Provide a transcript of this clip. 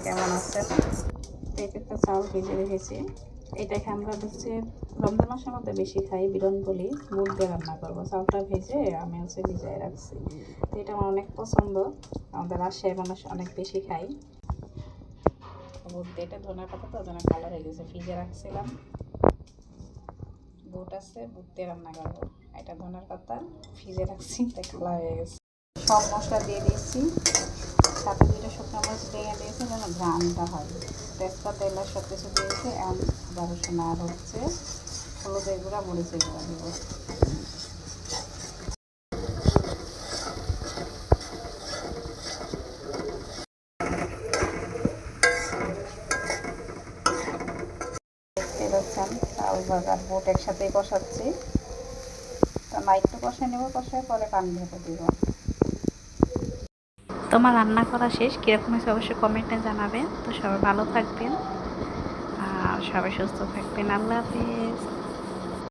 কেমন আছেন? পেঁপেটা চাউল ভেজে রেখেছি। এটাকে আমরা হচ্ছে রমজান মাসের মধ্যে বেশি খাই, বিরন বলি। বুট দিয়ে রান্না করবো। চাউলটা ভেজে আমি হচ্ছে ভিজায় রাখছি। তো এটা আমার অনেক পছন্দ, আমাদের রাজশাহীর মানুষ অনেক বেশি খাই। বুট দিয়ে, এটা ধনের পাতা তো ধনের কালার হয়ে গেছে, ফ্রিজে রাখছিলাম। বুট আছে, বুট দিয়ে রান্না করবো। এটা ধনের পাতা ফ্রিজে রাখছি, তাই কালার হয়ে গেছে। সব মশলা দিয়ে দিয়েছি, সাথে 2টা শুকনো মরিচ ভেঙে দিয়েছি যেন ঘ্রাণটা হয়। তেজপাতা এলাচ সব কিছু দিয়েছি। এখন আদা রসুন আর হচ্ছে হলুদের গুঁড়া, মরিচের গুঁড়া দিব। দেখতে পাচ্ছেন চাউল ভাজার বুট একসাথেই কষাচ্ছি। তো না একটু কষায় নেবো, কষায় পরে পানি ঢেলে দিব। তোমার রান্না করা শেষ, কীরকম হয়েছে অবশ্যই কমেন্টে জানাবেন। তো সবাই ভালো থাকবেন আর সবাই সুস্থ থাকবেন। আল্লাহ হাফেজ।